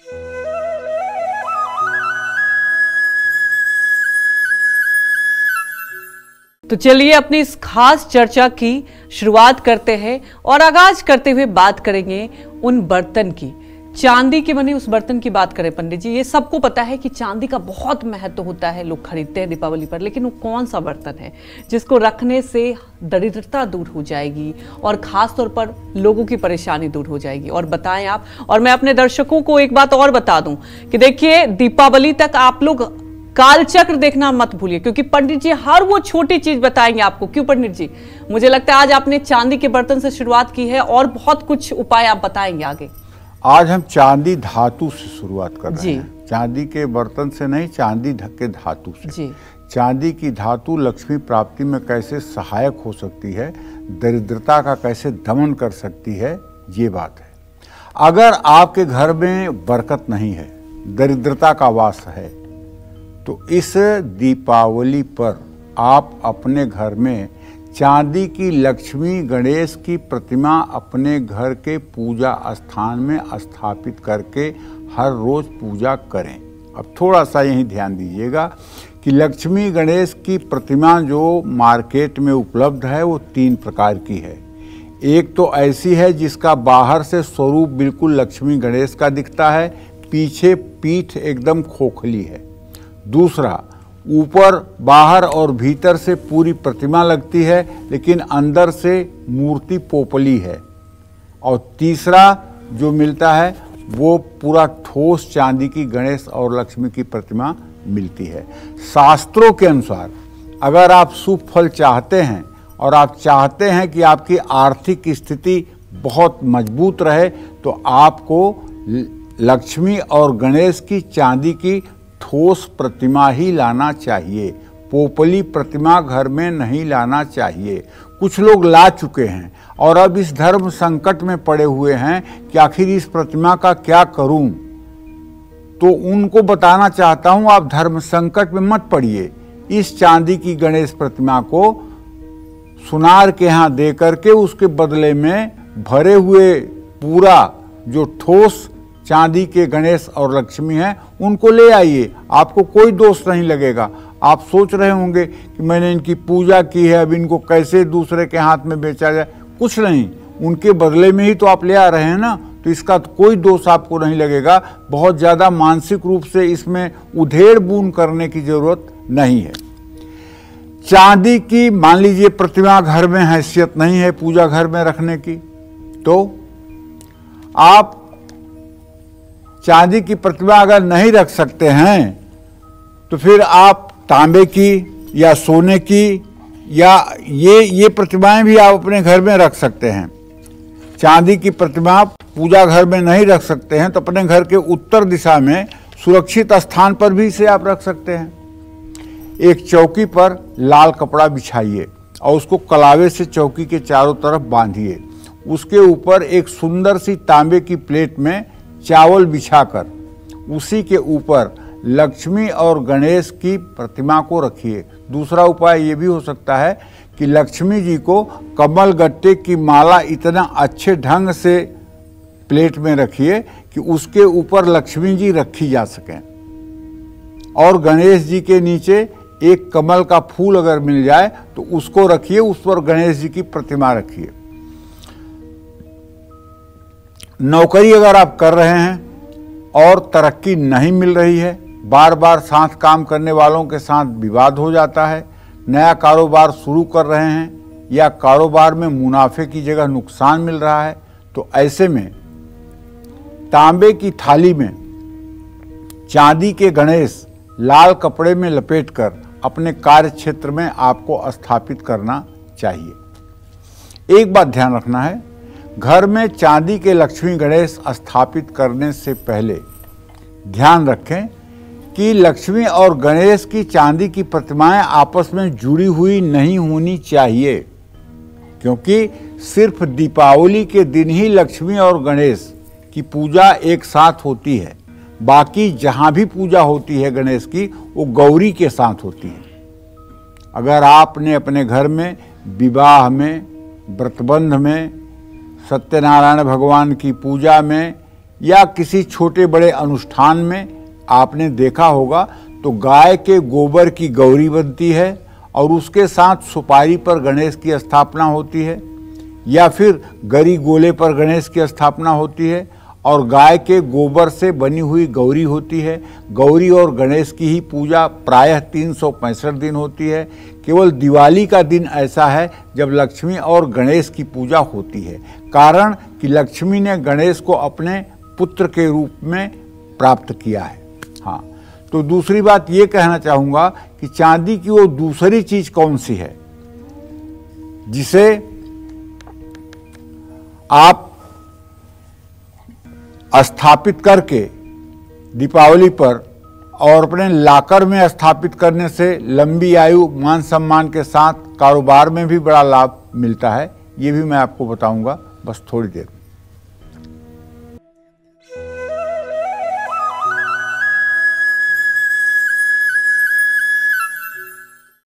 तो चलिए अपनी इस खास चर्चा की शुरुआत करते हैं और आगाज करते हुए बात करेंगे उन बर्तन की। चांदी के बने उस बर्तन की बात करें पंडित जी, ये सबको पता है कि चांदी का बहुत महत्व होता है, लोग खरीदते हैं दीपावली पर, लेकिन वो कौन सा बर्तन है जिसको रखने से दरिद्रता दूर हो जाएगी और खास तौर पर लोगों की परेशानी दूर हो जाएगी, और बताएं आप। और मैं अपने दर्शकों को एक बात और बता दूं कि देखिए, दीपावली तक आप लोग कालचक्र देखना मत भूलिए, क्योंकि पंडित जी हर वो छोटी चीज बताएंगे आपको। क्यों पंडित जी? मुझे लगता है आज आपने चांदी के बर्तन से शुरुआत की है और बहुत कुछ उपाय आप बताएंगे आगे। आज हम चांदी धातु से शुरुआत कर रहे हैं। चांदी के बर्तन से नहीं, चांदी के धातु से जी। चांदी की धातु लक्ष्मी प्राप्ति में कैसे सहायक हो सकती है, दरिद्रता का कैसे दमन कर सकती है, ये बात है। अगर आपके घर में बरकत नहीं है, दरिद्रता का वास है, तो इस दीपावली पर आप अपने घर में चांदी की लक्ष्मी गणेश की प्रतिमा अपने घर के पूजा स्थान में स्थापित करके हर रोज पूजा करें। अब थोड़ा सा यही ध्यान दीजिएगा कि लक्ष्मी गणेश की प्रतिमा जो मार्केट में उपलब्ध है वो 3 प्रकार की है। एक तो ऐसी है जिसका बाहर से स्वरूप बिल्कुल लक्ष्मी गणेश का दिखता है, पीछे पीठ एकदम खोखली है। दूसरा, ऊपर बाहर और भीतर से पूरी प्रतिमा लगती है लेकिन अंदर से मूर्ति पोपली है। और तीसरा जो मिलता है वो पूरा ठोस चांदी की गणेश और लक्ष्मी की प्रतिमा मिलती है। शास्त्रों के अनुसार अगर आप शुभ फल चाहते हैं और आप चाहते हैं कि आपकी आर्थिक स्थिति बहुत मजबूत रहे, तो आपको लक्ष्मी और गणेश की चांदी की ठोस प्रतिमा ही लाना चाहिए। पोपली प्रतिमा घर में नहीं लाना चाहिए। कुछ लोग ला चुके हैं और अब इस धर्म संकट में पड़े हुए हैं कि आखिर इस प्रतिमा का क्या करूं, तो उनको बताना चाहता हूं, आप धर्म संकट में मत पड़िए। इस चांदी की गणेश प्रतिमा को सुनार के यहाँ दे करके उसके बदले में भरे हुए पूरा जो ठोस चांदी के गणेश और लक्ष्मी हैं उनको ले आइए, आपको कोई दोष नहीं लगेगा। आप सोच रहे होंगे कि मैंने इनकी पूजा की है, अब इनको कैसे दूसरे के हाथ में बेचा जाए। कुछ नहीं, उनके बदले में ही तो आप ले आ रहे हैं ना, तो इसका तो कोई दोष आपको नहीं लगेगा। बहुत ज़्यादा मानसिक रूप से इसमें उधेड़ बुन करने की जरूरत नहीं है। चांदी की मान लीजिए प्रतिमा घर में हैसियत नहीं है पूजा घर में रखने की, तो आप चांदी की प्रतिमा अगर नहीं रख सकते हैं तो फिर आप तांबे की या सोने की या ये प्रतिमाएं भी आप अपने घर में रख सकते हैं। चांदी की प्रतिमा पूजा घर में नहीं रख सकते हैं तो अपने घर के उत्तर दिशा में सुरक्षित स्थान पर भी इसे आप रख सकते हैं। एक चौकी पर लाल कपड़ा बिछाइए और उसको कलावे से चौकी के चारों तरफ बांधिए। उसके ऊपर एक सुंदर सी तांबे की प्लेट में चावल बिछाकर उसी के ऊपर लक्ष्मी और गणेश की प्रतिमा को रखिए। दूसरा उपाय ये भी हो सकता है कि लक्ष्मी जी को कमल गट्टे की माला इतना अच्छे ढंग से प्लेट में रखिए कि उसके ऊपर लक्ष्मी जी रखी जा सकें, और गणेश जी के नीचे एक कमल का फूल अगर मिल जाए तो उसको रखिए, उस पर गणेश जी की प्रतिमा रखिए। नौकरी अगर आप कर रहे हैं और तरक्की नहीं मिल रही है, बार बार साथ काम करने वालों के साथ विवाद हो जाता है, नया कारोबार शुरू कर रहे हैं या कारोबार में मुनाफे की जगह नुकसान मिल रहा है, तो ऐसे में तांबे की थाली में चांदी के गणेश लाल कपड़े में लपेटकर अपने कार्य क्षेत्र में आपको स्थापित करना चाहिए। एक बात ध्यान रखना है, घर में चांदी के लक्ष्मी गणेश स्थापित करने से पहले ध्यान रखें कि लक्ष्मी और गणेश की चांदी की प्रतिमाएं आपस में जुड़ी हुई नहीं होनी चाहिए, क्योंकि सिर्फ दीपावली के दिन ही लक्ष्मी और गणेश की पूजा एक साथ होती है। बाकी जहाँ भी पूजा होती है गणेश की, वो गौरी के साथ होती है। अगर आपने अपने घर में विवाह में, व्रतबंध में, सत्यनारायण भगवान की पूजा में या किसी छोटे बड़े अनुष्ठान में आपने देखा होगा तो गाय के गोबर की गौरी बनती है और उसके साथ सुपारी पर गणेश की स्थापना होती है, या फिर गरी गोले पर गणेश की स्थापना होती है और गाय के गोबर से बनी हुई गौरी होती है। गौरी और गणेश की ही पूजा प्रायः 365 दिन होती है। केवल दिवाली का दिन ऐसा है जब लक्ष्मी और गणेश की पूजा होती है, कारण कि लक्ष्मी ने गणेश को अपने पुत्र के रूप में प्राप्त किया है। हाँ, तो दूसरी बात ये कहना चाहूँगा कि चांदी की वो दूसरी चीज कौन सी है जिसे आप स्थापित करके दीपावली पर और अपने लॉकर में स्थापित करने से लंबी आयु, मान सम्मान के साथ कारोबार में भी बड़ा लाभ मिलता है। ये भी मैं आपको बताऊंगा बस थोड़ी देर में।